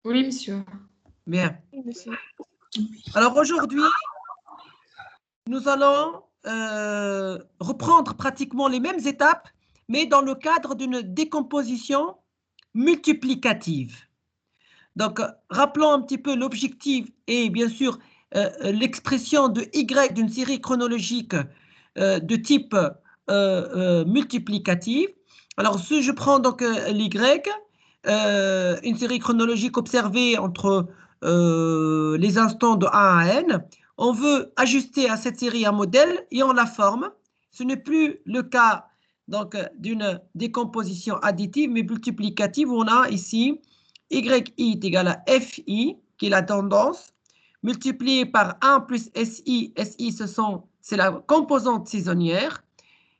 Oui, monsieur. Bien. Oui, monsieur. Alors aujourd'hui, nous allons reprendre pratiquement les mêmes étapes, mais dans le cadre d'une décomposition multiplicative. Donc, rappelons un petit peu l'objectif et bien sûr l'expression de Y d'une série chronologique de type multiplicatif. Alors, si je prends donc l'Y, une série chronologique observée entre les instants de 1 à n, on veut ajuster à cette série un modèle et on la forme. Ce n'est plus le cas donc d'une décomposition additive mais multiplicative où on a ici yi est égal à fi, qui est la tendance, multiplié par 1 plus si. Si, c'est la composante saisonnière,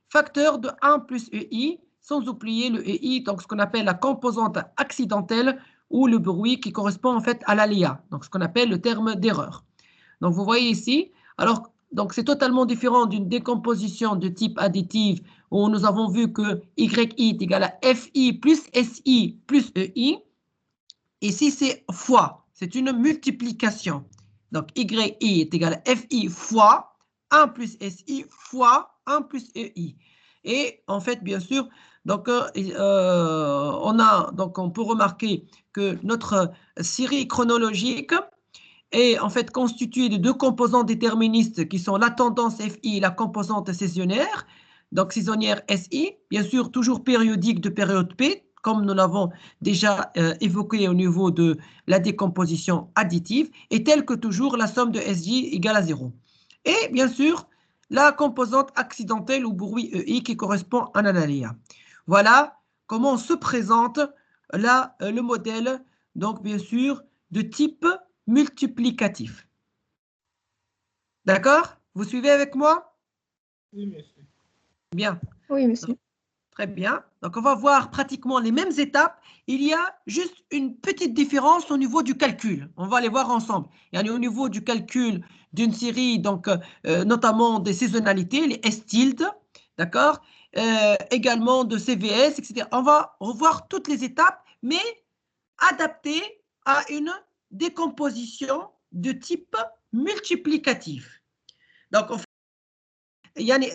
facteur de 1 plus ei, sans oublier le ei, donc ce qu'on appelle la composante accidentelle ou le bruit qui correspond en fait à l'aléa, donc ce qu'on appelle le terme d'erreur. Donc vous voyez ici, alors donc c'est totalement différent d'une décomposition de type additive où nous avons vu que yi est égal à fi plus si plus ei. Ici, c'est fois. C'est une multiplication. Donc, yi est égal à fi fois 1 plus si fois 1 plus ei. Et en fait, bien sûr, donc, on peut remarquer que notre série chronologique est en fait constituée de deux composants déterministes qui sont la tendance fi et la composante saisonnière. Donc, saisonnière si, bien sûr, toujours périodique de période p, comme nous l'avons déjà évoqué au niveau de la décomposition additive, est telle que toujours la somme de Sj égale à 0. Et bien sûr, la composante accidentelle ou bruit EI qui correspond à un aléa. Voilà comment se présente là, le modèle, donc bien sûr, de type multiplicatif. D'accord? Vous suivez avec moi? Oui, monsieur. Bien. Oui, monsieur. Très bien. Donc, on va voir pratiquement les mêmes étapes. Il y a juste une petite différence au niveau du calcul. On va les voir ensemble. Il y a au niveau du calcul d'une série, donc notamment des saisonnalités, les S-tilde, d'accord? Également de CVS, etc. On va revoir toutes les étapes, mais adaptées à une décomposition de type multiplicatif. Donc, en fait,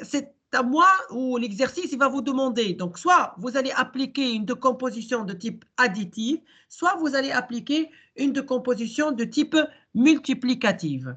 c'est à moi où l'exercice il va vous demander, donc soit vous allez appliquer une décomposition de type additive, soit vous allez appliquer une décomposition de type multiplicative.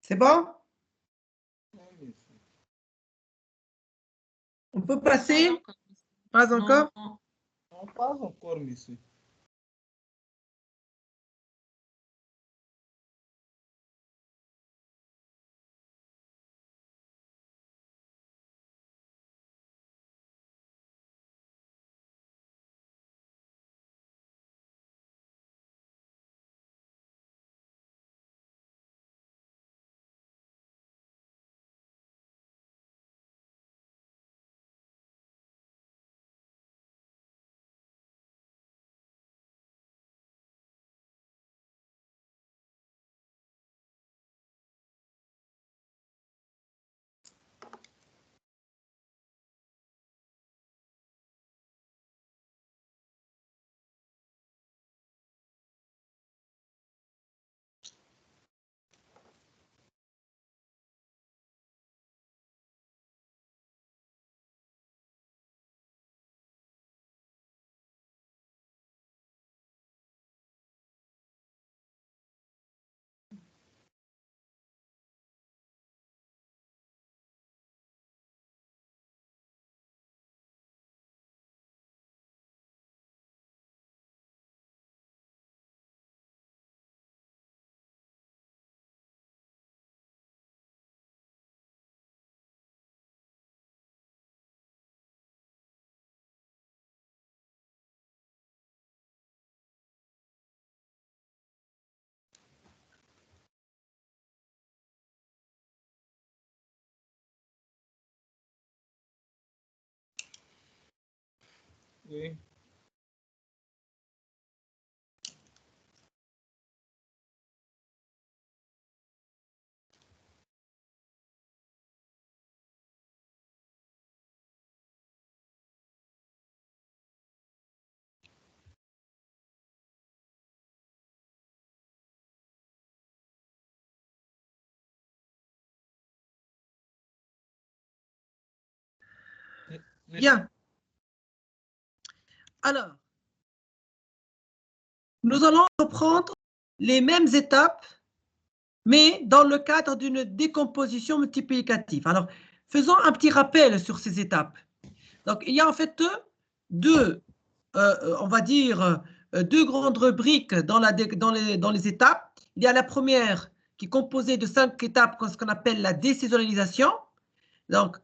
C'est bon? On peut passer? Pas Non, encore? Non, pas encore, monsieur. Oui. Bien. Alors, nous allons reprendre les mêmes étapes, mais dans le cadre d'une décomposition multiplicative. Alors, faisons un petit rappel sur ces étapes. Donc, il y a en fait deux, on va dire, deux grandes rubriques dans les étapes. Il y a la première qui est composée de 5 étapes, ce qu'on appelle la désaisonnalisation. Donc,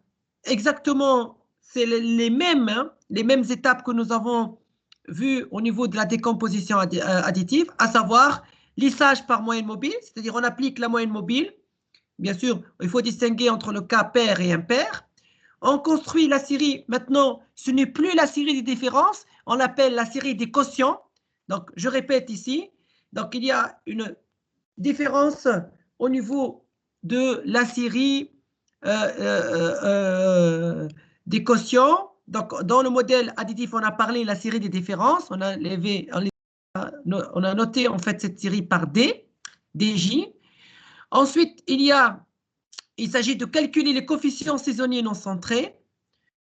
exactement, c'est les mêmes, hein, les mêmes étapes que nous avons vues au niveau de la décomposition additive, à savoir lissage par moyenne mobile, c'est-à-dire on applique la moyenne mobile. Bien sûr, il faut distinguer entre le cas pair et impair. On construit la série, maintenant, ce n'est plus la série des différences, on l'appelle la série des quotients. Donc, je répète ici, donc il y a une différence au niveau de la série des quotients. Donc, dans le modèle additif, on a parlé de la série des différences. On a noté en fait cette série par D, DJ. Ensuite, il s'agit de calculer les coefficients saisonniers non centrés.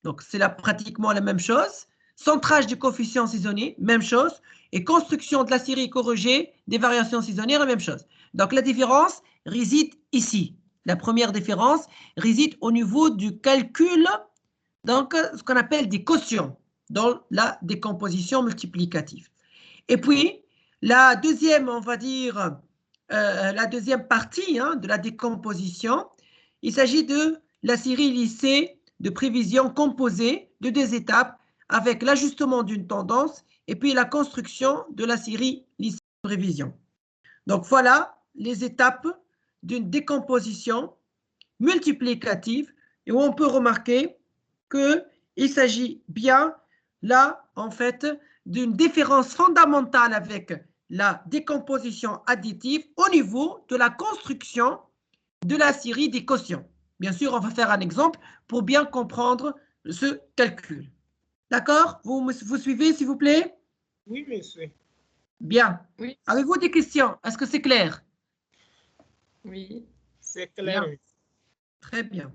Donc, c'est là pratiquement la même chose. Centrage du coefficient saisonnier, même chose. Et construction de la série corrigée des variations saisonnières, la même chose. Donc, la différence réside ici. La première différence réside au niveau du calcul, donc ce qu'on appelle des quotients dans la décomposition multiplicative. Et puis, la deuxième, on va dire, la deuxième partie hein, de la décomposition, il s'agit de la série lissée de prévisions composée de deux étapes avec l'ajustement d'une tendance et puis la construction de la série lissée de prévisions. Donc voilà les étapes d'une décomposition multiplicative et où on peut remarquer qu'il s'agit bien là, en fait, d'une différence fondamentale avec la décomposition additive au niveau de la construction de la série des quotients. Bien sûr, on va faire un exemple pour bien comprendre ce calcul. D'accord? Vous suivez, s'il vous plaît? Oui, monsieur. Bien. Oui. Avez-vous des questions? Est-ce que c'est clair? Oui. C'est clair. Bien. Très bien.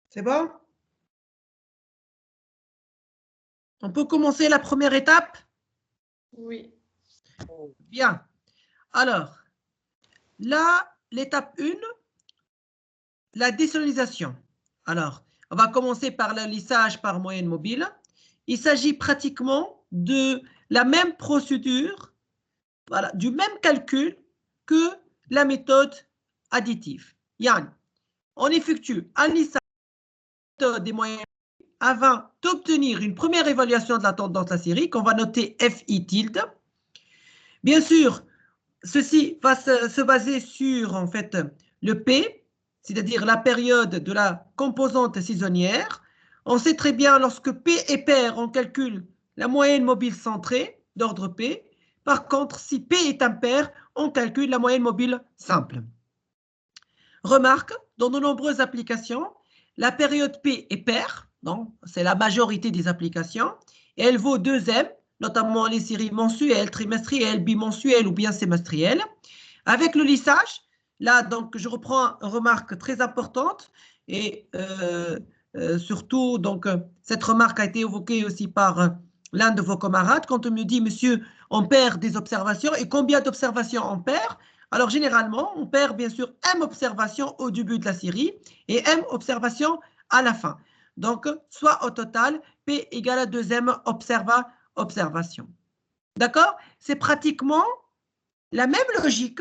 C'est bon? On peut commencer la première étape? Oui. Bien. Alors, là, l'étape 1, la désolinisation. Alors, on va commencer par le lissage par moyenne mobile. Il s'agit pratiquement de la même procédure, voilà, du même calcul que la méthode additive. Yann, on effectue un lissage des moyennes avant d'obtenir une première évaluation de la tendance de la série qu'on va noter FI tilde. Bien sûr, ceci va se baser sur en fait le P, c'est-à-dire la période de la composante saisonnière. On sait très bien lorsque P est pair, on calcule la moyenne mobile centrée d'ordre P. Par contre, si P est impair, on calcule la moyenne mobile simple. Remarque, dans de nombreuses applications, la période P est paire, donc c'est la majorité des applications, et elle vaut 2M, notamment les séries mensuelles, trimestrielles, bimensuelles ou bien semestrielles. Avec le lissage, là, donc, je reprends une remarque très importante et surtout, donc, cette remarque a été évoquée aussi par l'un de vos camarades quand on me dit, monsieur, on perd des observations et combien d'observations on perd? Alors, généralement, on perd bien sûr M observations au début de la série et M observations à la fin. Donc, soit au total, P égale à 2M observation. D'accord? C'est pratiquement la même logique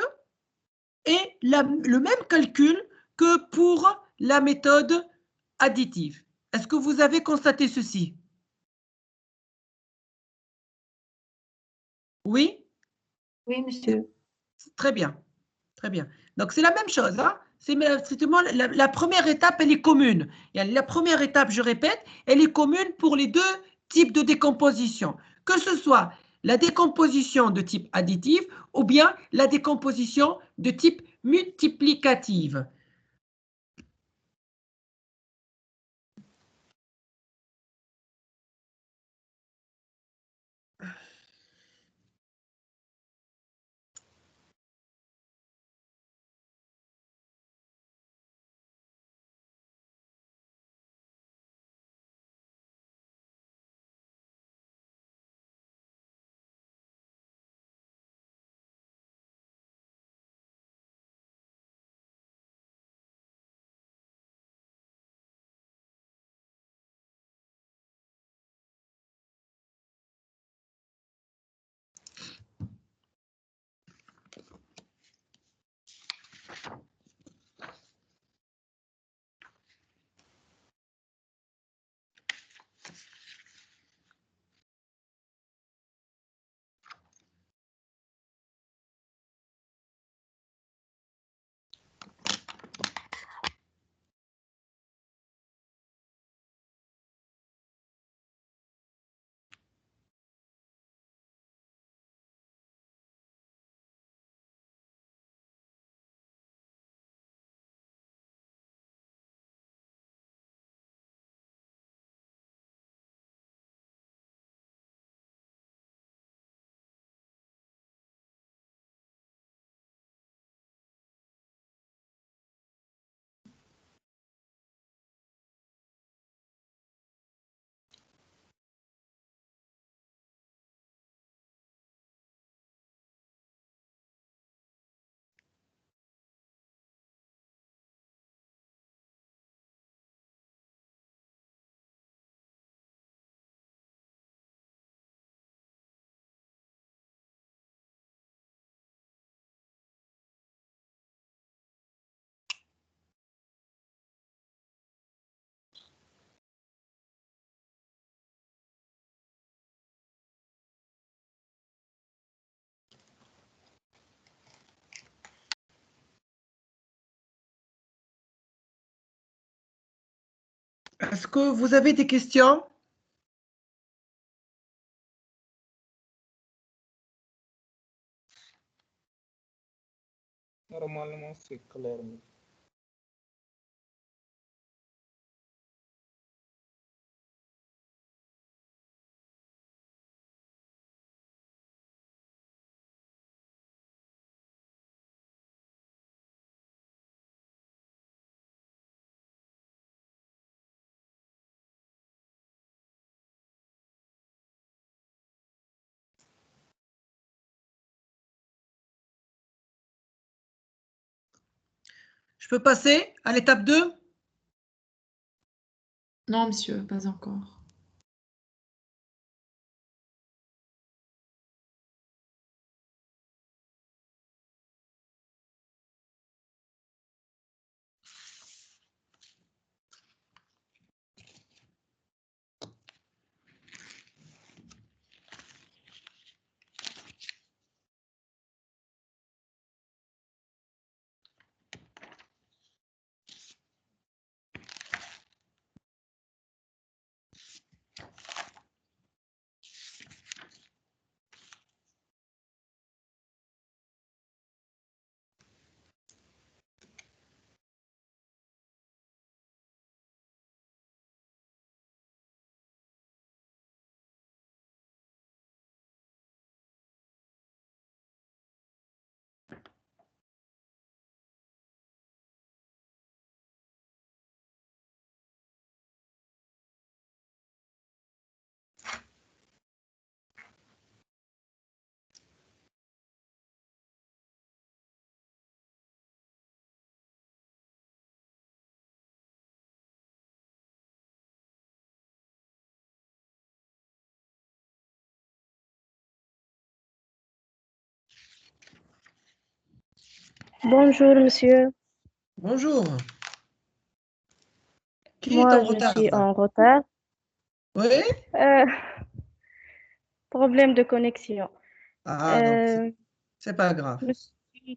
et le même calcul que pour la méthode additive. Est-ce que vous avez constaté ceci? Oui? Oui, monsieur. Très bien. Très bien. Donc, c'est la même chose. Hein? C'est strictement la première étape, elle est commune. La première étape, je répète, elle est commune pour les deux types de décomposition. Que ce soit la décomposition de type additive ou bien la décomposition de type multiplicative. Est-ce que vous avez des questions? Normalement, c'est clair. Je peux passer à l'étape 2? Non, monsieur, pas encore. Bonjour, monsieur. Bonjour. Qui est Moi, en je retard suis là? en retard. Oui? Euh, problème de connexion. Ah, donc, Euh, c'est pas grave. monsieur,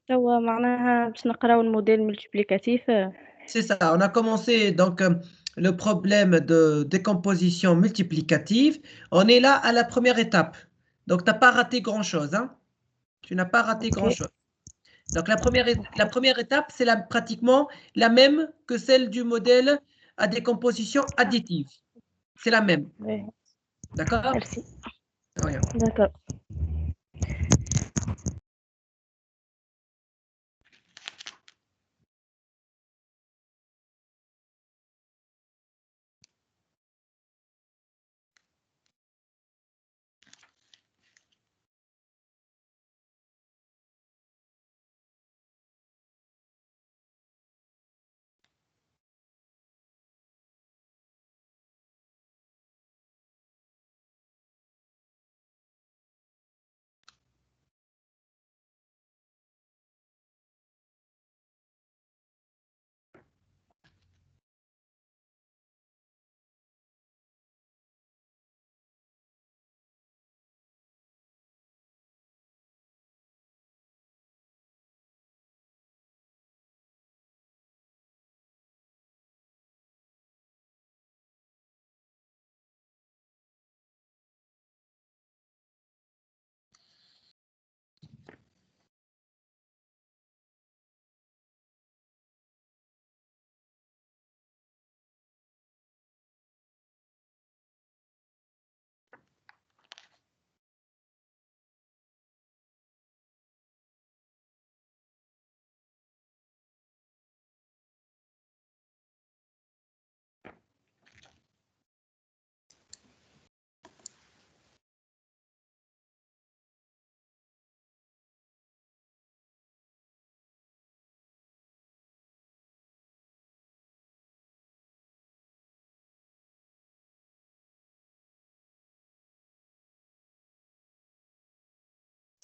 توا معناها باش نقراو الموديل multiplicatif. C'est ça, on a commencé donc le problème de décomposition multiplicative. On est là à la première étape. Donc, tu n'as pas raté grand-chose. Hein? Tu n'as pas raté Ok. grand-chose. Donc, la première étape, c'est pratiquement la même que celle du modèle à décomposition additive. C'est la même. Oui, D'accord? merci. Rien. D'accord.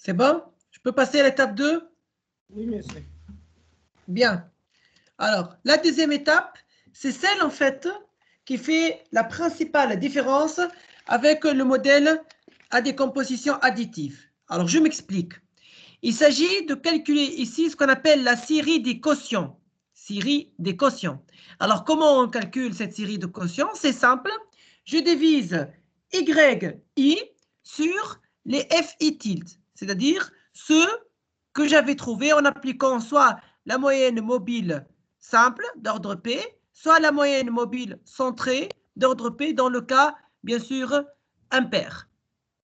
C'est bon? Je peux passer à l'étape 2? Oui, monsieur. Bien. Alors, la deuxième étape, c'est celle en fait qui fait la principale différence avec le modèle à décomposition additive. Alors, je m'explique. Il s'agit de calculer ici ce qu'on appelle la série des quotients. série des quotients. Alors, comment on calcule cette série de quotients? C'est simple. Je divise YI sur les FI tilde, c'est-à-dire ceux que j'avais trouvés en appliquant soit la moyenne mobile simple d'ordre P, soit la moyenne mobile centrée d'ordre P dans le cas, bien sûr, impair.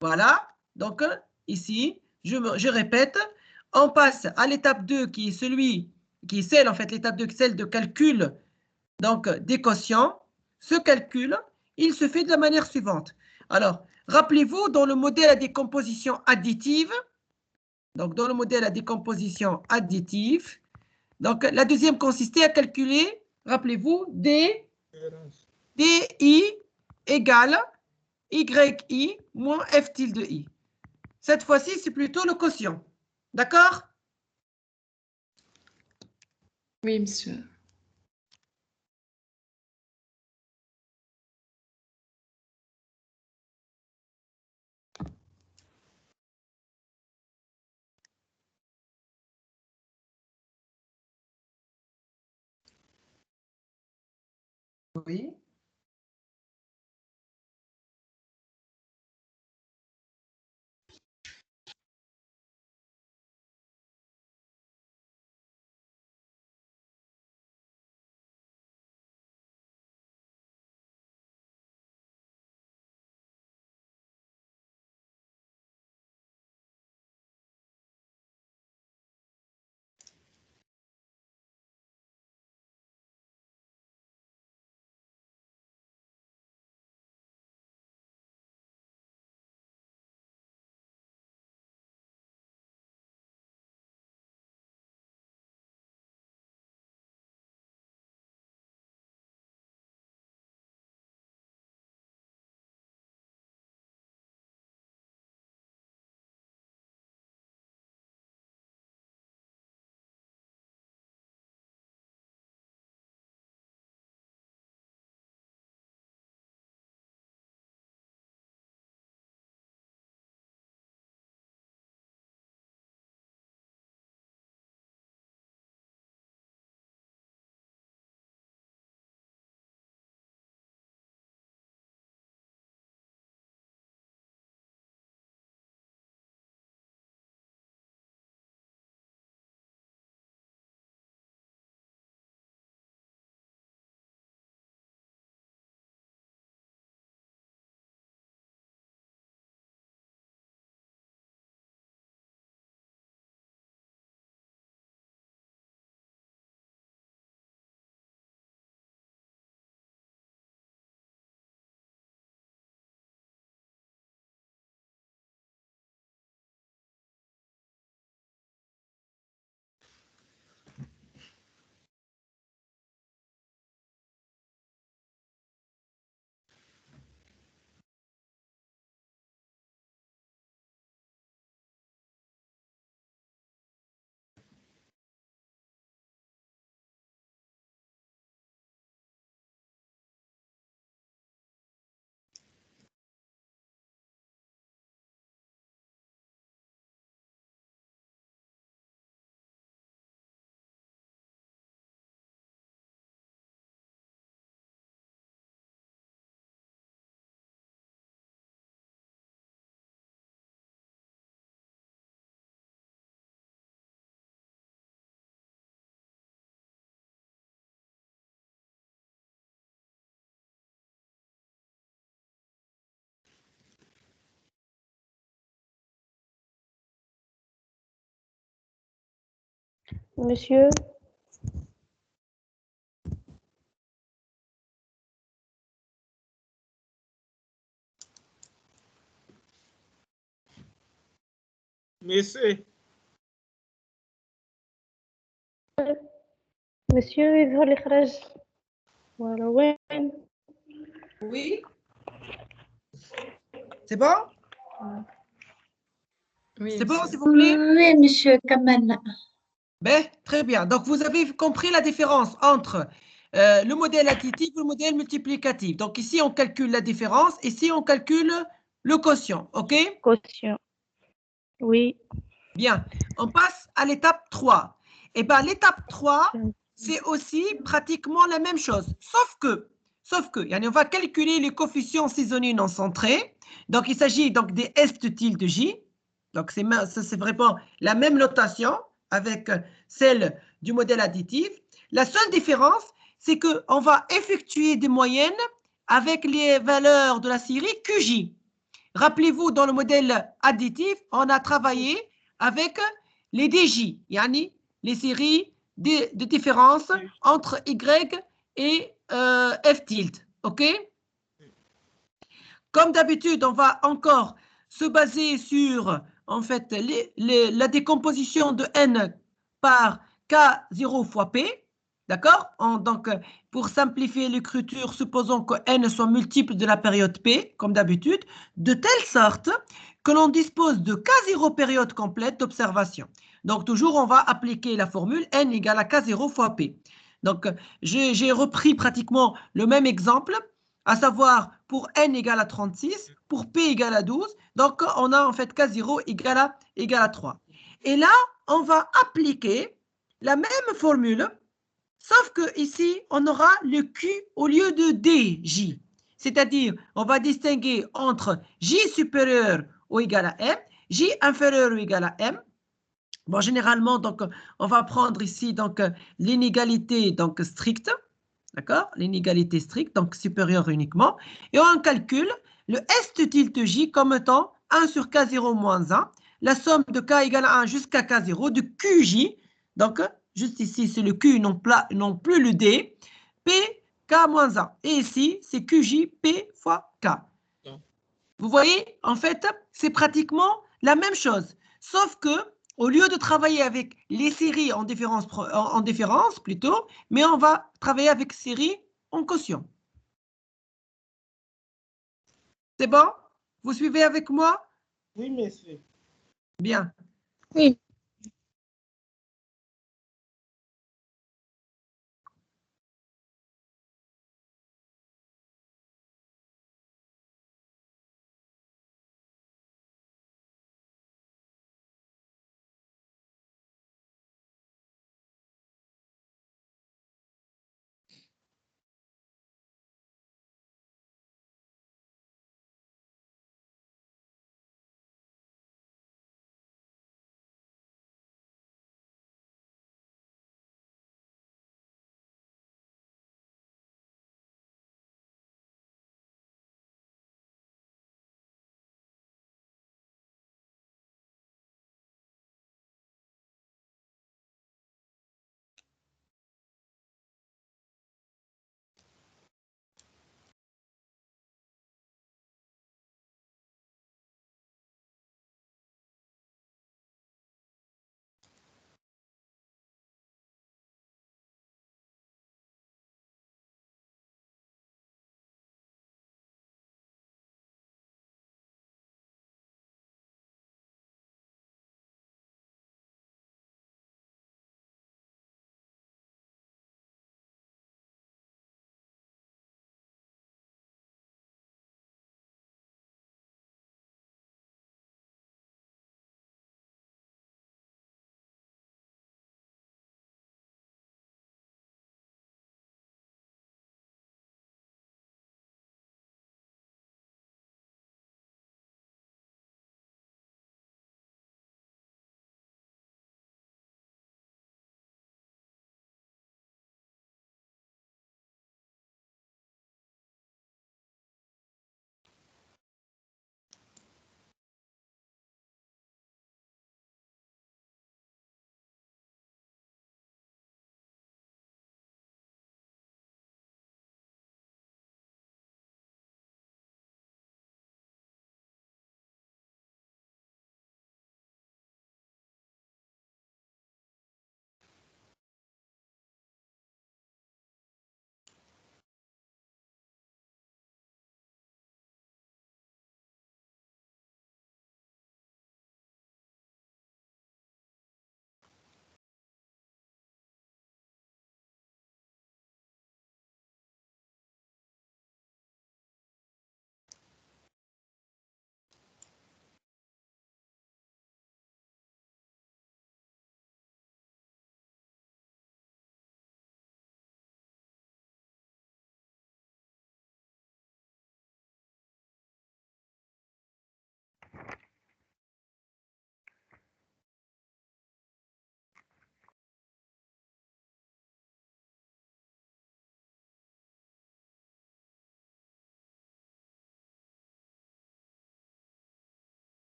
Voilà, donc ici, je répète, on passe à l'étape 2 qui est celle, en fait, l'étape 2 qui est celle de calcul donc, des quotients. Ce calcul, il se fait de la manière suivante. Alors, rappelez-vous, dans le modèle à décomposition additive, donc dans le modèle à décomposition additive, donc la deuxième consistait à calculer, rappelez-vous, DI égale YI moins F tilde I. Cette fois-ci, c'est plutôt le quotient. D'accord? Oui, monsieur. Oui. Monsieur, Monsieur, monsieur يظهر لي خرج. voilà وين؟ Oui. C'est bon? Oui, C'est bon, monsieur. s'il vous plaît? Oui, monsieur Kamal. Ben, très bien. Donc, vous avez compris la différence entre le modèle additif et le modèle multiplicatif. Donc, ici, on calcule la différence. Ici, on calcule le quotient. OK? Quotient. Oui. Bien. On passe à l'étape 3. Eh bien, l'étape 3, c'est aussi pratiquement la même chose. Sauf que, on va calculer les coefficients saisonniers non centrés. Donc, il s'agit donc des S de tilde J. Donc, c'est vraiment la même notation avec celle du modèle additif. La seule différence, c'est qu'on va effectuer des moyennes avec les valeurs de la série QJ. Rappelez-vous, dans le modèle additif, on a travaillé avec les DJ, yani les séries de différence entre Y et F tilde. OK? Comme d'habitude, on va encore se baser sur, en fait, la décomposition de N par K0 fois P. D'accord? Donc, pour simplifier l'écriture, supposons que N soit multiple de la période P, comme d'habitude, de telle sorte que l'on dispose de K0 période complète d'observation. Donc, toujours, on va appliquer la formule N égale à K0 fois P. Donc, j'ai repris pratiquement le même exemple, à savoir pour N égale à 36, pour P égale à 12. Donc, on a en fait K0 égale à 3. Et là, on va appliquer la même formule, sauf que ici, on aura le Q au lieu de DJ. C'est-à-dire, on va distinguer entre J supérieur ou égal à M, J inférieur ou égal à M. Bon, généralement, donc, on va prendre ici donc l'inégalité donc stricte, d'accord? L'inégalité stricte, donc supérieure uniquement, et on calcule le S de tilde J comme étant 1 sur K0 moins 1, la somme de K égale à 1 jusqu'à K0 de QJ, donc juste ici c'est le Q non plus le D, P K moins 1, et ici c'est QJ P fois K. Vous voyez, en fait, c'est pratiquement la même chose, sauf que au lieu de travailler avec les séries en différence plutôt, mais on va travailler avec séries en quotient. C'est bon? Vous suivez avec moi? Oui, monsieur. Bien. Oui.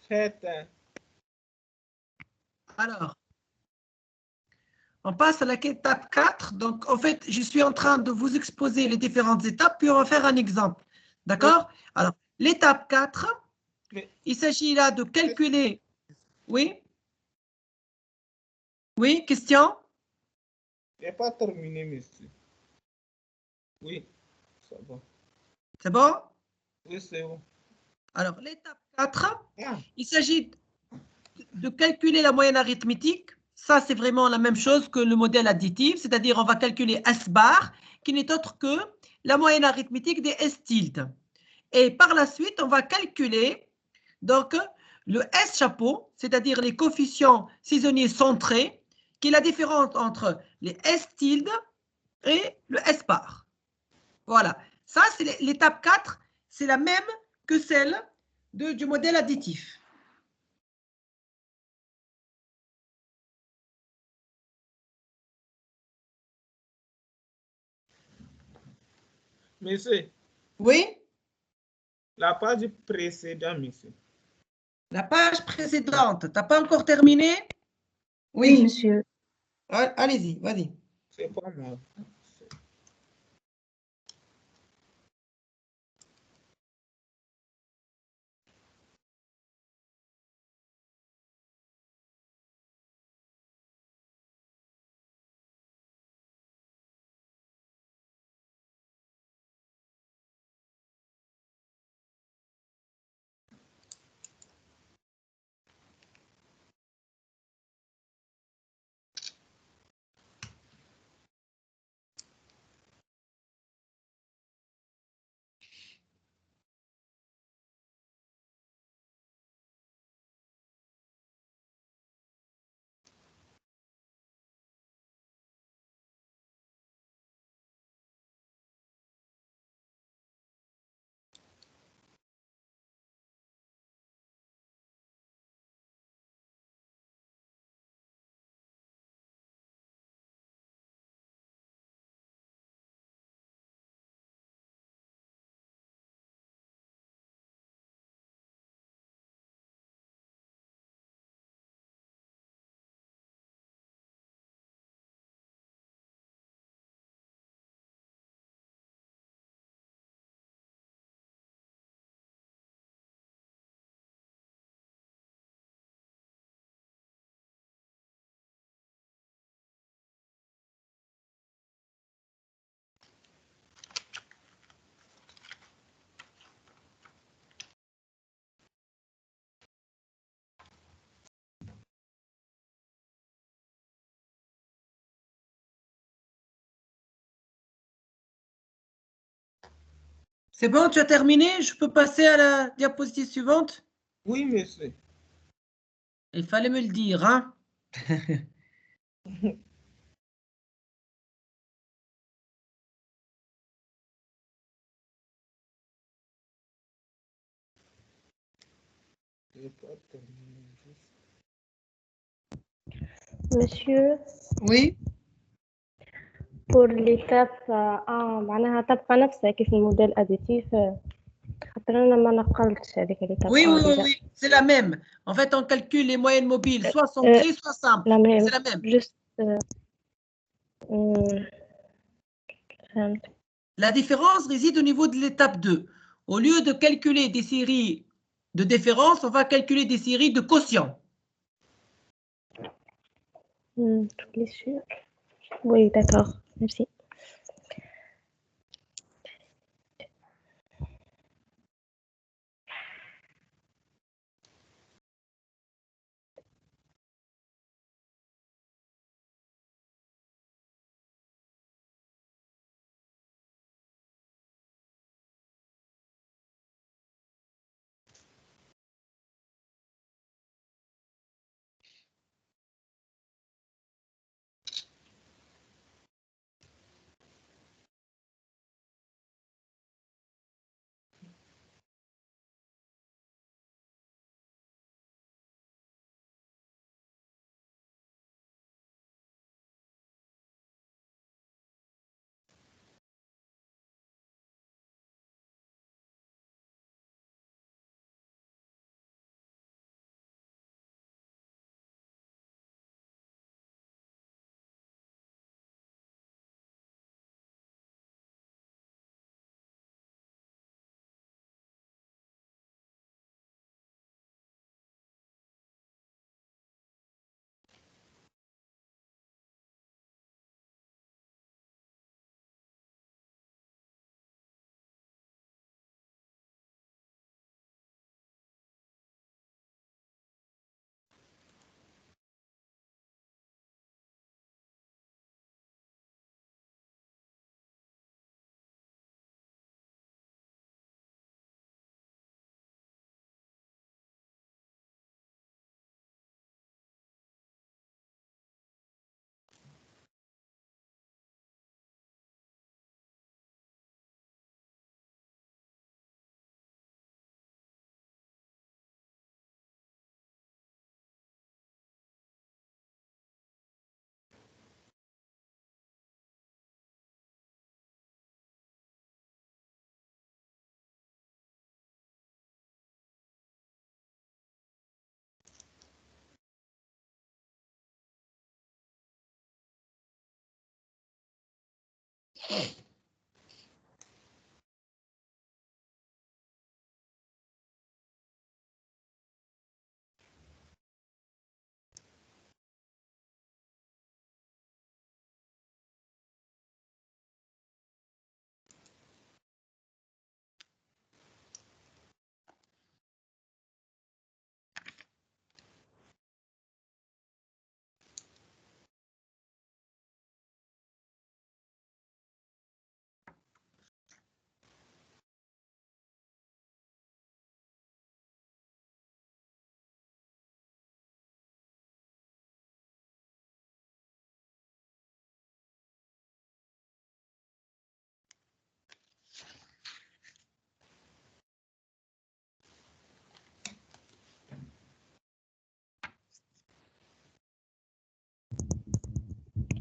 Faites. Alors, on passe à l'étape 4. Donc, en fait, je suis en train de vous exposer les différentes étapes, puis on va faire un exemple. D'accord? Alors, l'étape 4, Mais- il s'agit là de calculer. Oui? Oui, question? Je n'ai pas terminé, monsieur. Oui, c'est bon. C'est bon? Oui, c'est bon. Alors, l'étape 4, Ah, il s'agit de calculer la moyenne arithmétique. Ça, c'est vraiment la même chose que le modèle additif, c'est-à-dire on va calculer S bar, qui n'est autre que la moyenne arithmétique des S tilde. Et par la suite, on va calculer donc le S chapeau, c'est-à-dire les coefficients saisonniers centrés, qui est la différence entre les S tilde et le S bar. Voilà. Ça, c'est l'étape 4, c'est la même que celle du modèle additif. monsieur, Oui? la page précédente, monsieur. La page précédente, tu n'as pas encore terminé? Oui, monsieur. Allez-y, vas-y. C'est pas moi. C'est bon, tu as terminé? Je peux passer à la diapositive suivante? Oui, monsieur. Il fallait me le dire, hein? Je n'ai pas terminé. Monsieur, Oui? pour l'étape 1 معناها تبقى نفسها كيف الموديل أديتيف خاطر أنا ما نقلتش هذيك l'étape Oui, 1 oui, oui, déjà. oui, c'est la même. En fait, on calcule les moyennes mobiles, soit Euh, centrées, soit simples. la même, C'est la même. juste فهمت. La différence réside au niveau de l'étape 2. Au lieu de calculer des séries de différence, on va calculer des séries de quotients. Tu es sûr? Oui, d'accord, merci.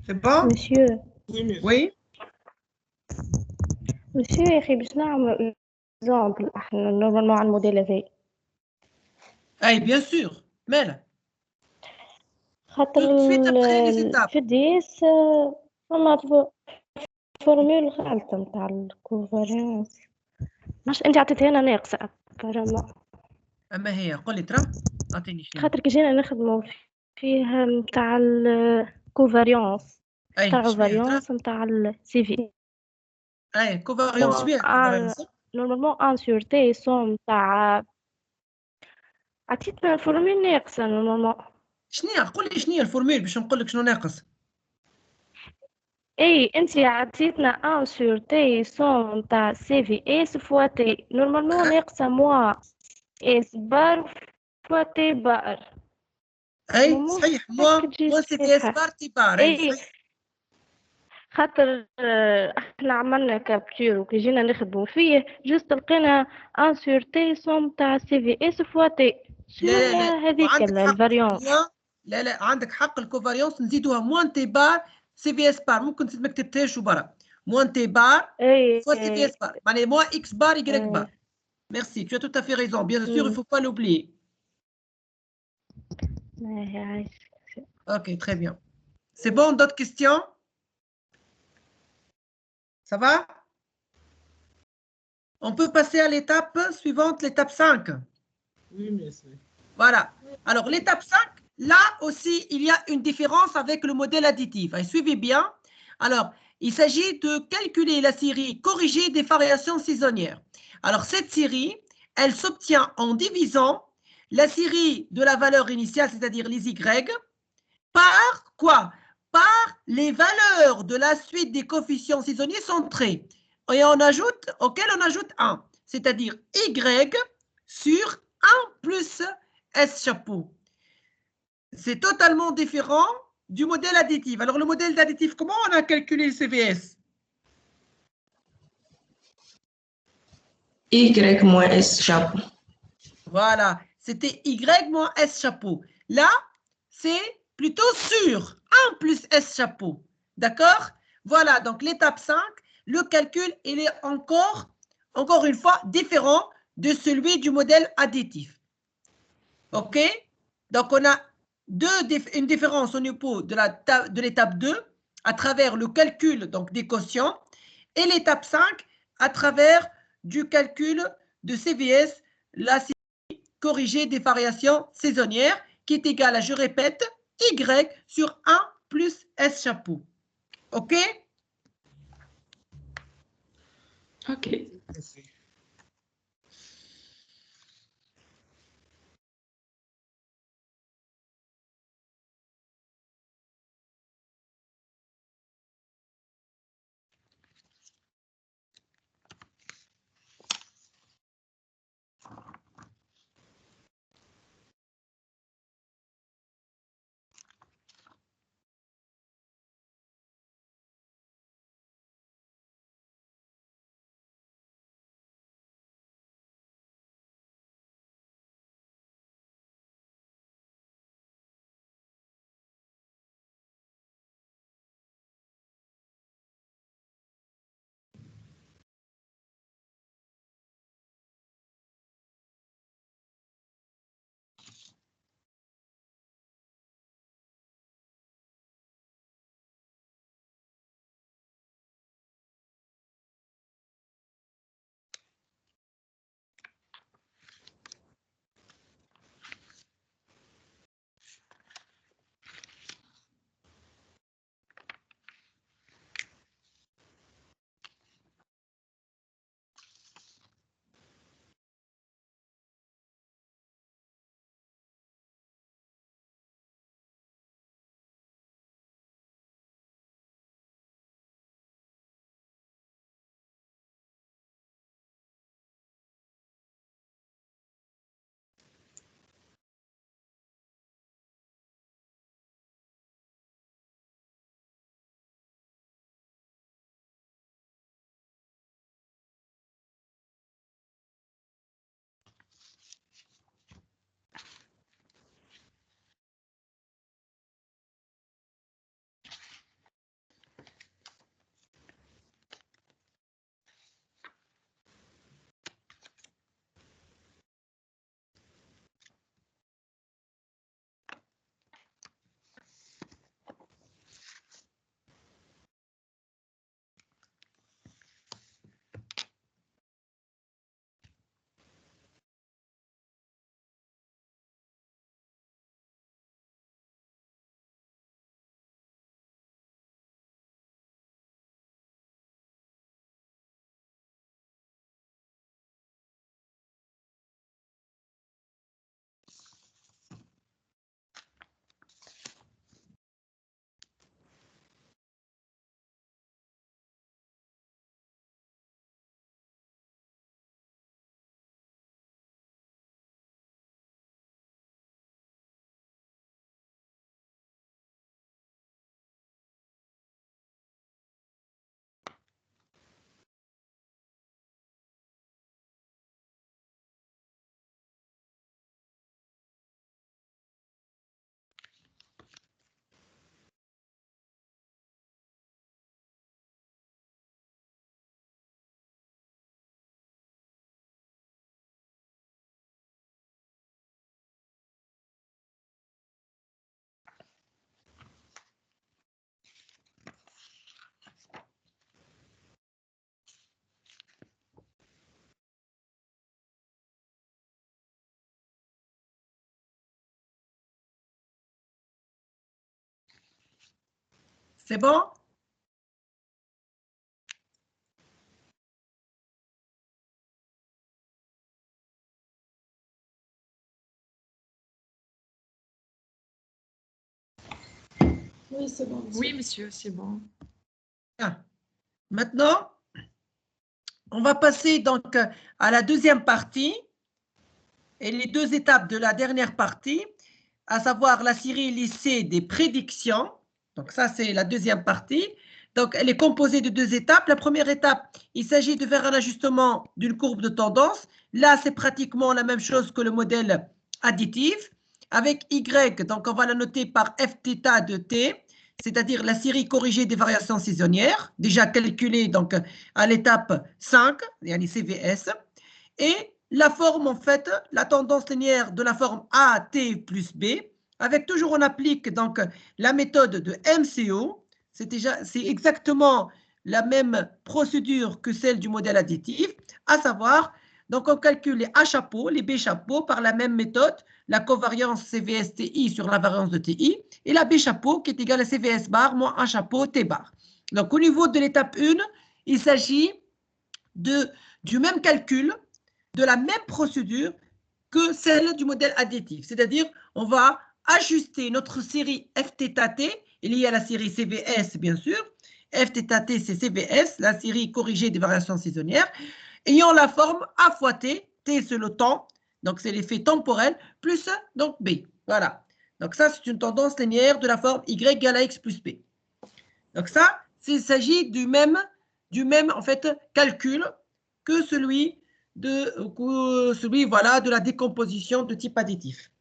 C'est bon? monsieur Oui, monsieur. Oui? monsieur يا أخي باش نعمل إكزامبل إحنا نورمالمون على الموديل هذايا Eh, bien sûr. مالا. خاطر Tout de suite après les étapes. في الدي اس فما فورميول غالطة متاع الكوفاريانس مش انت عطيتها لنا ناقصة apparemment. أما هي قل لي ترى أعطيني شنو. خاطر كي جينا نخدمو فيها متاع الكوفاريانس أي متاع شبيه ترى. الفاريانس متاع السي في أي كوفاريونس شبيه كوفاريونس. نورمالمون ان سورتي سون متاع عطيتنا الفورميل ناقصة نورمالمون. شنو قل لي شنو هي الفورميل باش نقول لك شنو ناقص. اي انت عطيتنا ان سورتي سون متاع سي في اس فوا تي نورمالمون ناقصة موا اس بار فوا تي بار. أي صحيح موا سي في اس بارتي بار. أي اي صحيح. خاطر احنا عملنا كابتور وكي جينا نخدمو فيه جوست لقينا ان سورتي سون تاع سي في اس فوا تي لا لا لا هذيك وعندك حق الفاريون. لا لا عندك حق الكوفاريونس نزيدوها موان تي بار سي في اس بار ممكن ما كتبتهاش وبرا موان تي بار اي فوا سي في اس بار معناها موان اكس بار يكريك بار. اي Merci, tu as tout à fait raison. Bien sûr, il ne faut pas l'oublier. Ok, très bien. C'est bon, d'autres questions? Ça va? On peut passer à l'étape suivante, l'étape 5. Oui, monsieur. Voilà. Alors, l'étape 5, là aussi, il y a une différence avec le modèle additif. Et suivez bien. Alors, il s'agit de calculer la série corrigée des variations saisonnières. Alors, cette série, elle s'obtient en divisant la série de la valeur initiale, c'est-à-dire les Y, par quoi? Par les valeurs de la suite des coefficients saisonniers centrés. Et auquel on ajoute 1, c'est-à-dire Y sur 1 plus S chapeau. C'est totalement différent du modèle additif. Alors, le modèle d'additif, comment on a calculé le CVS? Y moins S chapeau. Voilà, c'était Y moins S chapeau. Là, c'est plutôt sur 1 plus S chapeau. D'accord? Voilà, donc l'étape 5, le calcul, il est encore une fois, différent de celui du modèle additif. OK? Donc, on a une différence au niveau de l'étape 2 à travers le calcul donc, des quotients et l'étape 5 à travers du calcul de CVS, la série corrigée des variations saisonnières qui est égale à, je répète, Y sur 1 plus S chapeau. OK? Ok. Merci. C'est bon? Oui, c'est bon. Oui, monsieur, c'est bon. Bien. Maintenant, on va passer donc à la deuxième partie et les deux étapes de la dernière partie, à savoir la série lycée des prédictions. Donc ça, c'est la deuxième partie. Donc, elle est composée de deux étapes. La première étape, il s'agit de faire un ajustement d'une courbe de tendance. Là, c'est pratiquement la même chose que le modèle additif. Avec Y, donc on va la noter par Fθ de T, c'est-à-dire la série corrigée des variations saisonnières, déjà calculée donc à l'étape 5, yani CVS. Et la forme, en fait, la tendance linéaire de la forme AT plus B, avec toujours on applique donc la méthode de MCO, c'est exactement la même procédure que celle du modèle additif, à savoir, donc on calcule les A chapeaux, les B chapeaux par la même méthode, la covariance CVS-TI sur la variance de TI, et la B chapeau qui est égale à CVS bar moins A chapeau T bar. Donc au niveau de l'étape 1, il s'agit du même calcul, de la même procédure que celle du modèle additif. C'est-à-dire, on va ajuster notre série Fθt, liée à la série CVS, bien sûr. Fθt, c'est CVS, la série corrigée des variations saisonnières, ayant la forme A fois T, T c'est le temps, donc c'est l'effet temporel, plus donc B. Voilà. Donc ça, c'est une tendance linéaire de la forme Y égale à X plus B. Donc ça, il s'agit du même en fait, calcul que celui voilà, de la décomposition de type additif.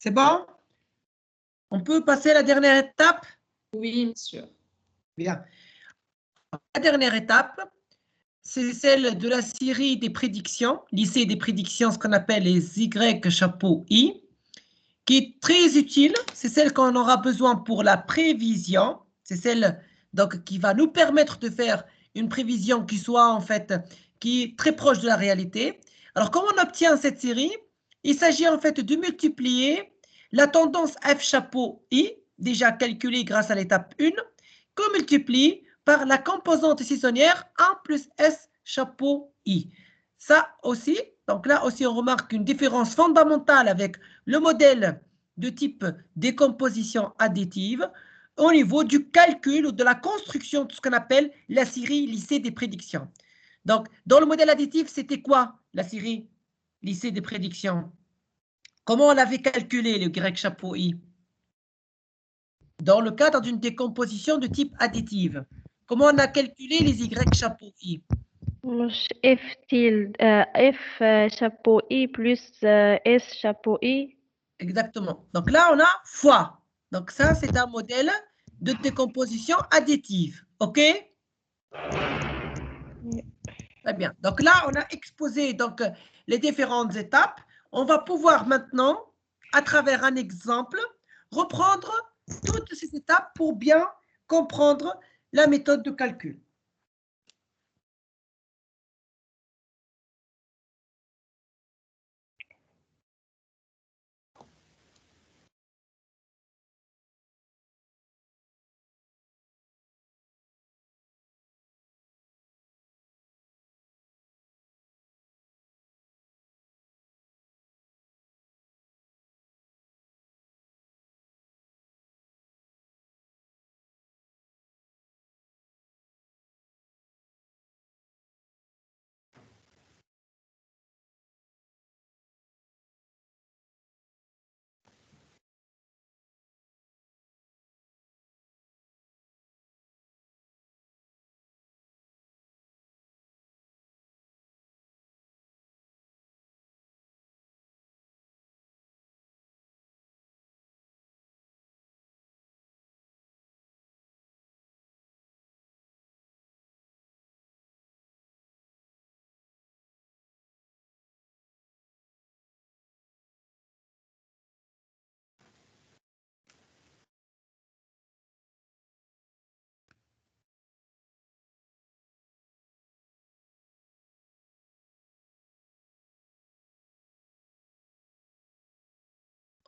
C'est bon? On peut passer à la dernière étape? Oui, monsieur. Bien. La dernière étape, c'est celle de la série des prédictions, lycée des prédictions, ce qu'on appelle les Y chapeau I, qui est très utile. C'est celle qu'on aura besoin pour la prévision. C'est celle donc, qui va nous permettre de faire une prévision qui soit en fait, qui est très proche de la réalité. Alors, comment on obtient cette série? Il s'agit en fait de multiplier la tendance F chapeau I, déjà calculée grâce à l'étape 1, qu'on multiplie par la composante saisonnière 1 plus S chapeau I. Ça aussi, donc là aussi on remarque une différence fondamentale avec le modèle de type décomposition additive au niveau du calcul ou de la construction de ce qu'on appelle la série lycée des prédictions. Donc, dans le modèle additif, c'était quoi la série lycée des prédictions? Comment on avait calculé le Y chapeau I? Dans le cadre d'une décomposition de type additive. Comment on a calculé les Y chapeau I? F chapeau I plus S chapeau I. Exactement. Donc là, on a fois. Donc ça, c'est un modèle de décomposition additive. OK? Très bien. Donc là, on a exposé donc, les différentes étapes. On va pouvoir maintenant, à travers un exemple, reprendre toutes ces étapes pour bien comprendre la méthode de calcul.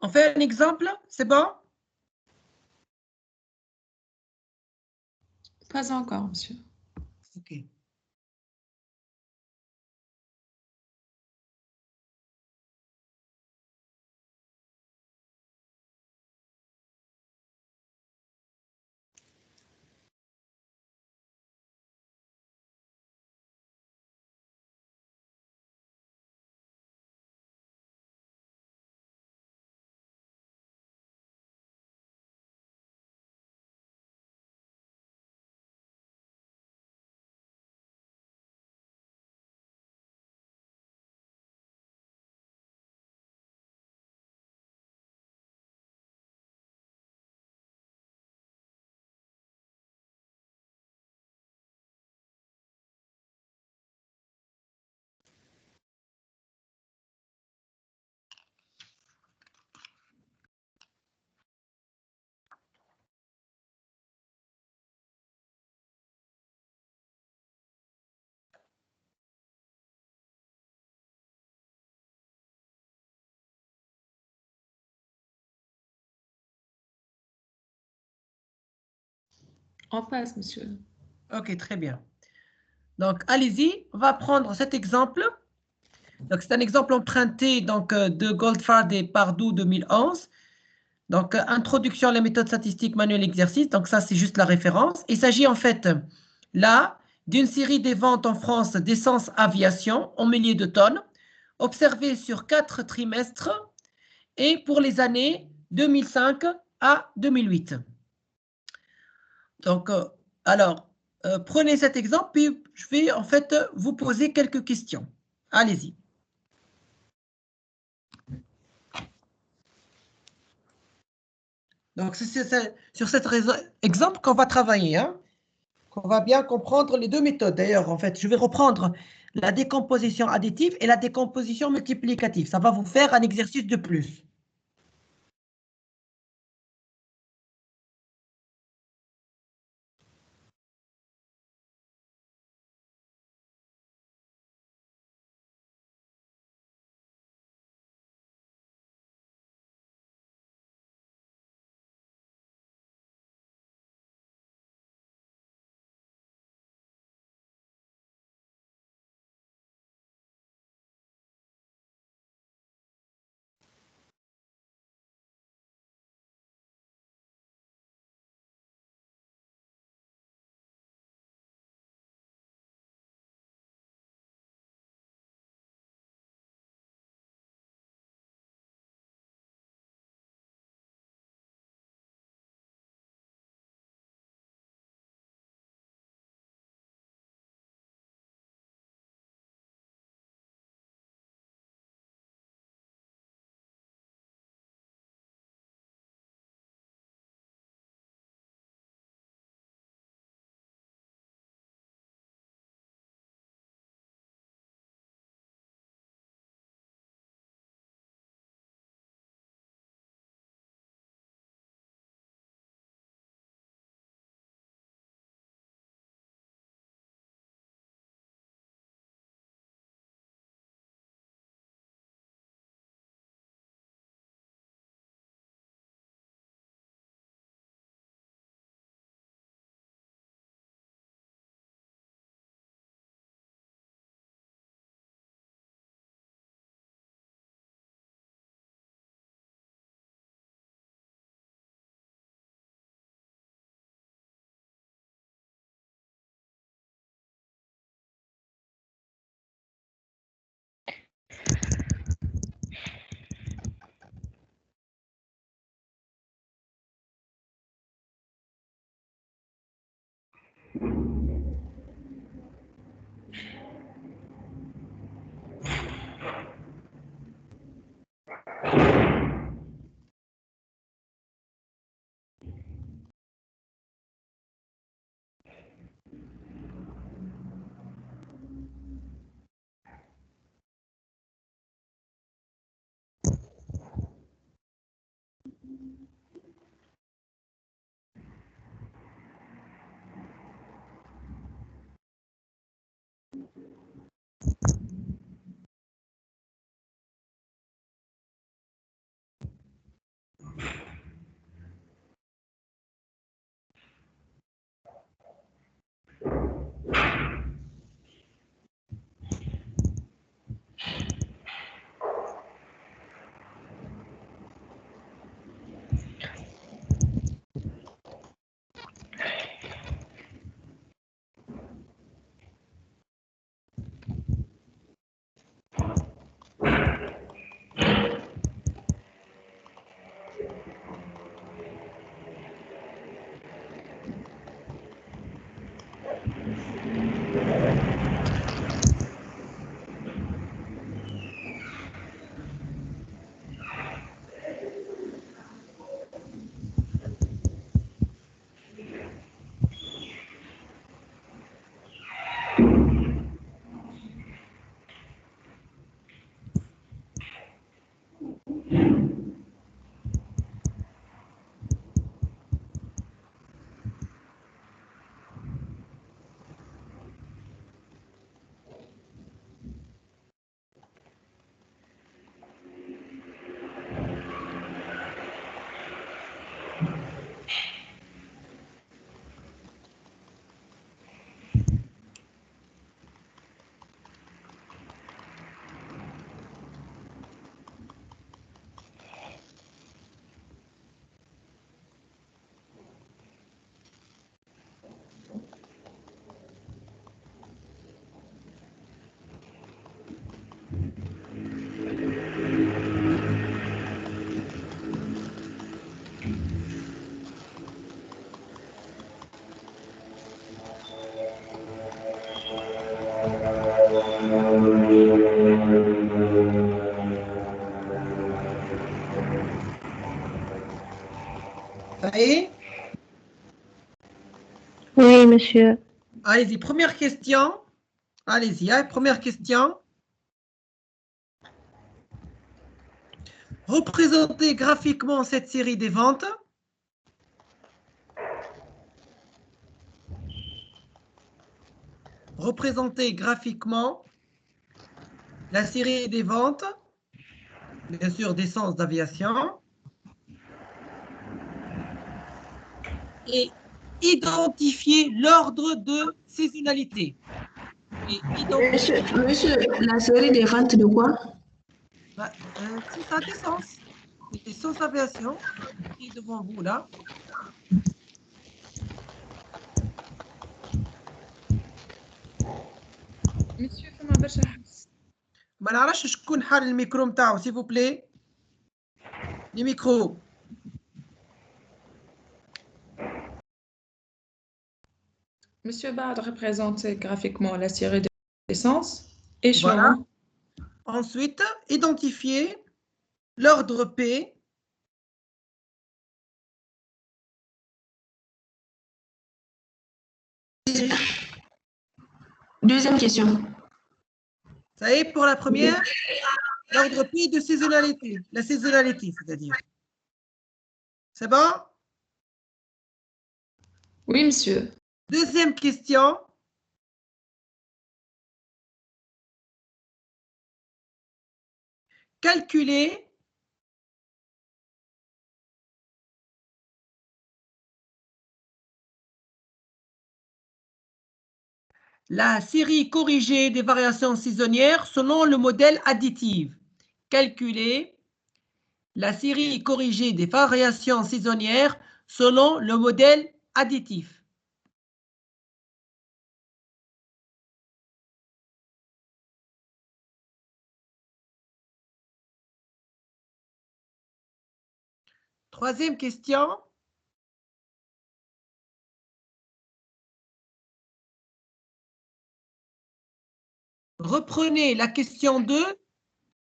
On fait un exemple? C'est bon? Pas encore, monsieur. OK. En passe, monsieur. OK, très bien. Donc, allez-y, on va prendre cet exemple. Donc, c'est un exemple emprunté donc, de Goldfarb et Pardue 2011. Donc, introduction à la méthode statistique manuelle exercice. Donc, ça, c'est juste la référence. Il s'agit en fait, là, d'une série des ventes en France d'essence aviation en milliers de tonnes, observées sur 4 trimestres et pour les années 2005 à 2008. Donc, alors, prenez cet exemple, puis je vais en fait vous poser quelques questions. Allez-y. Donc, c'est sur cet exemple qu'on va travailler, hein, qu'on va bien comprendre les deux méthodes. D'ailleurs, en fait, je vais reprendre la décomposition additive et la décomposition multiplicative. Ça va vous faire un exercice de plus. Ça y est? Oui, monsieur. Allez-y, première question. Allez-y, hein, première question. Représentez graphiquement cette série des ventes. Représentez graphiquement la série des ventes, bien sûr, d'essence d'aviation. Et identifier l'ordre de saisonnalité. Monsieur, la série des ventes de quoi? C'est ça, d'essence. D'essence aviation, qui est devant vous là. Monsieur, فما برشا حس. ما نعرفش شكون حال الميكرو نتاعو s'il vous plaît. Les micros. Monsieur Bard représente graphiquement la série d'essence. Voilà. Échelon. Ensuite, identifier l'ordre P. Deuxième question. Ça y est pour la première. L'ordre P de saisonnalité. La saisonnalité, c'est-à-dire. C'est bon? Oui, monsieur. Deuxième question. Calculer la série corrigée des variations saisonnières selon le modèle additif. Calculer la série corrigée des variations saisonnières selon le modèle additif. Troisième question. Reprenez la question 2,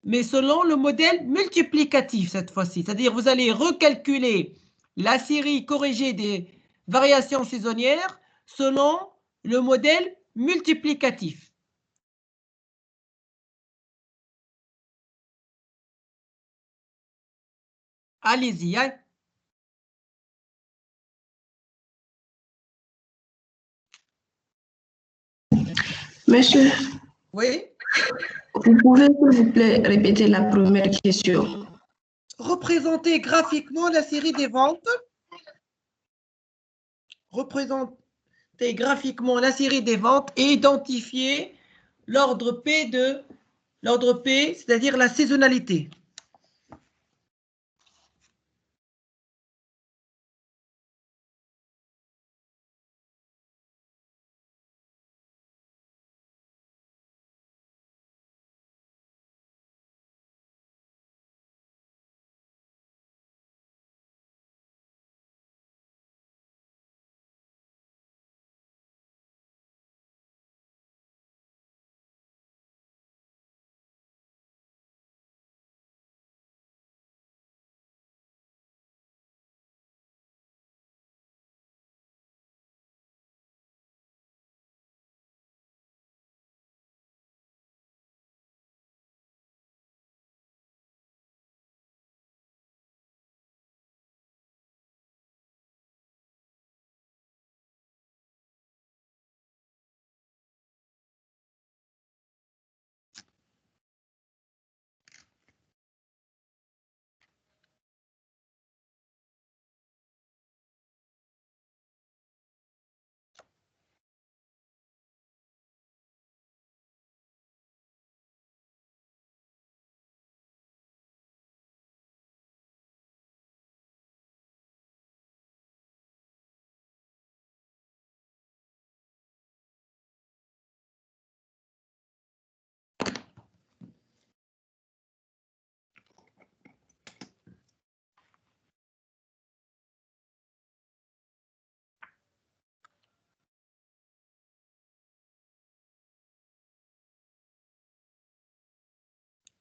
mais selon le modèle multiplicatif cette fois-ci. C'est-à-dire vous allez recalculer la série corrigée des variations saisonnières selon le modèle multiplicatif. Allez-y. Hein. Monsieur, Oui. vous pouvez, s'il vous plaît, répéter la première question? Représenter graphiquement la série des ventes. Représenter graphiquement la série des ventes et identifier l'ordre P, c'est-à-dire la saisonnalité.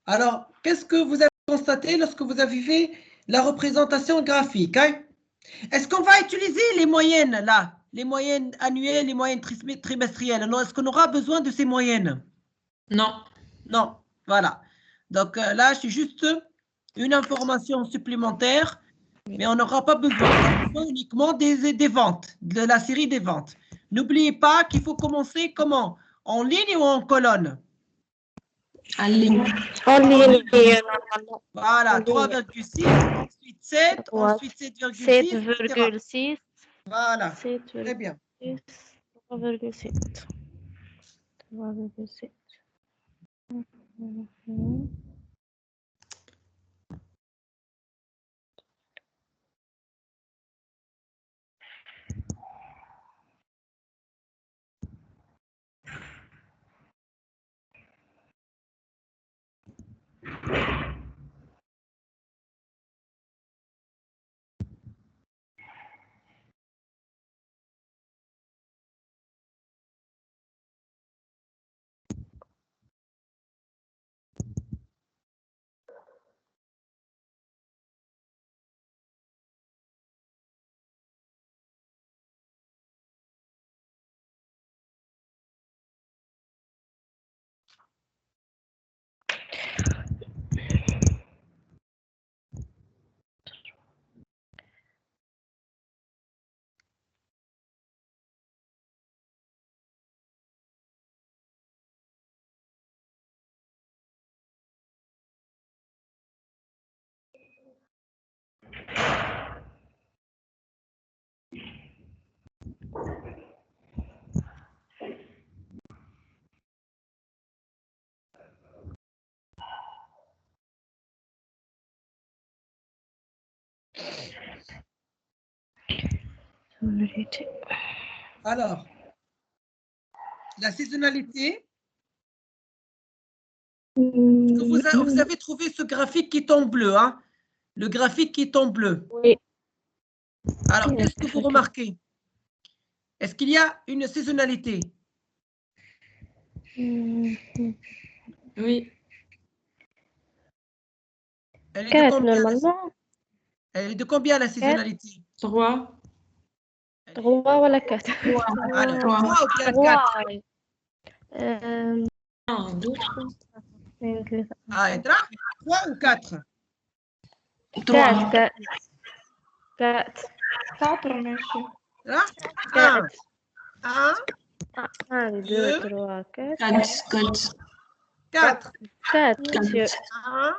Alors, qu'est-ce que vous avez constaté lorsque vous avez fait la représentation graphique? Hein? Est-ce qu'on va utiliser les moyennes, là? Les moyennes annuelles, les moyennes trimestrielles? Non, est-ce qu'on aura besoin de ces moyennes? Non. Non, voilà. Donc là, c'est juste une information supplémentaire, mais on n'aura pas besoin. On a besoin uniquement des ventes, de la série des ventes. N'oubliez pas qu'il faut commencer comment? En ligne ou en colonne? En ligne. En ligne, normalement. Voilà, En ligne. 3,6, ensuite 7, ensuite 7,6, etc. 7,6. Voilà, 7,6. très bien. 3,7. 3,7. Alors, la saisonnalité, vous avez trouvé ce graphique qui est en bleu, hein? Le graphique qui est en bleu. Oui. Alors, qu'est-ce que vous remarquez? Est-ce qu'il y a une saisonnalité? Oui. Elle est de 4 combien? normalement. Elle est de combien la saisonnalité? 3. 3 ولا 4. Alors, 3 ou bien 4? 1, 2, 3. Ah, 3 ou 4? 4 4 4 4, monsieur. Là? 4 1, 1 2 3 4 4. 4. 4 monsieur. 1,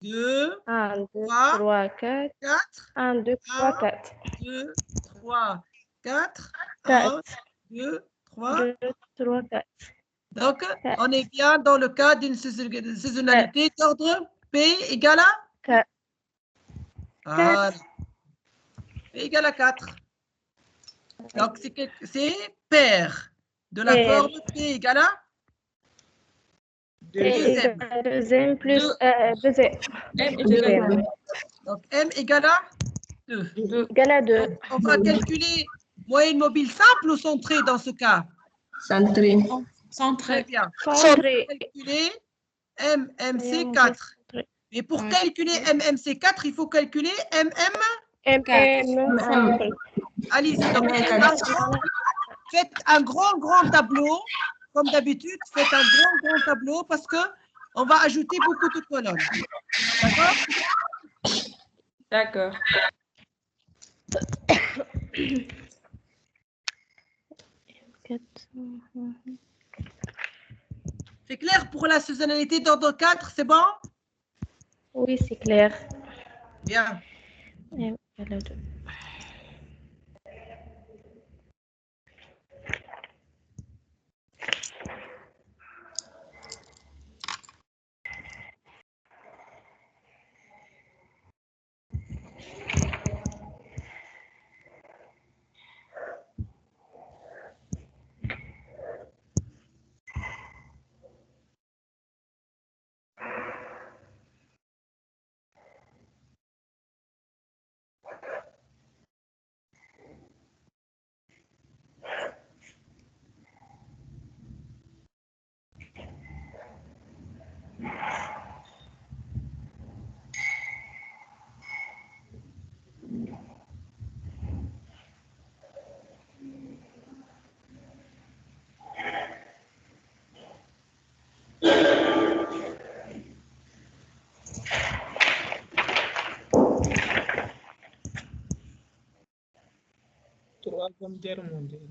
2, 1 2 3, 3 4 4. 1 2 3 4 2, 3, 4. 4 1, 2, 3. 2 3 4. Donc, on est bien dans le cas d'une saisonnalité d'ordre P égale à 4. Voilà. P égale à 4. Donc, c'est pair de la Pair. forme P égale à P égale 2m plus 2m. M égale à 2. Donc, M égale à 2. 2. Égale à 2. On va calculer moyenne mobile simple ou centrée dans ce cas? Centré. Très Centré. bien. Centré. Calculer MMC4. Mais pour calculer MMC4, il faut calculer MM. Allez-y. Donc, faites un grand tableau. Comme d'habitude, faites un grand tableau parce que on va ajouter beaucoup de colonnes. D'accord? D'accord. C'est clair pour la saisonnalité d'ordre 4, c'est bon? Oui, c'est clair. Bien. M égale à 2. Troisième guerre mondiale.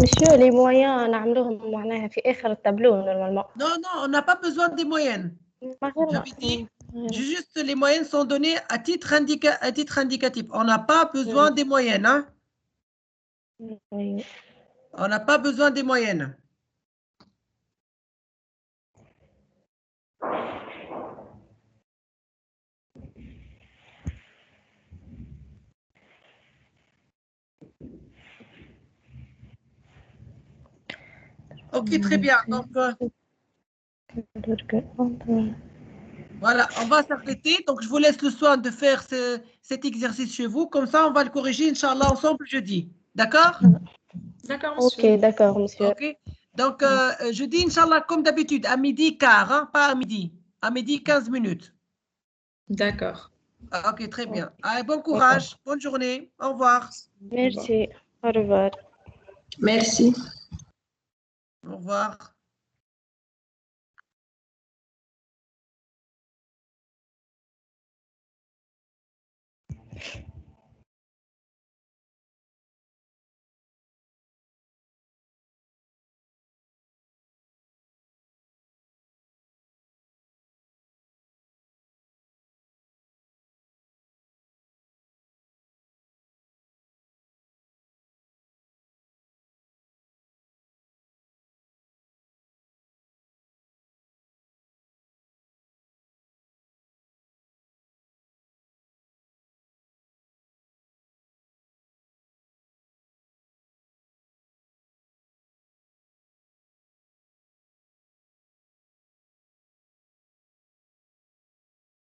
Monsieur, les moyens نعملوهم معناها في آخر التابلو normalement. Non, non, on n'a pas besoin des moyennes. J'avais dit, juste les moyennes sont données à titre indicatif. On n'a pas besoin des moyennes. Hein? Oui. On n'a pas besoin des moyennes. Ok, très bien. Donc, voilà, on va s'arrêter. Donc, je vous laisse le soin de faire cet exercice chez vous. Comme ça, on va le corriger, Inch'Allah, ensemble jeudi. D'accord? D'accord, monsieur. Ok, d'accord, monsieur. Ok. Donc, jeudi, Inch'Allah, comme d'habitude, à midi quart, hein, pas à midi. À midi, 15 minutes. D'accord. Ok, très bien. Allez, bon courage. Bonne journée. Au revoir. Merci. Au revoir. Merci. Au revoir.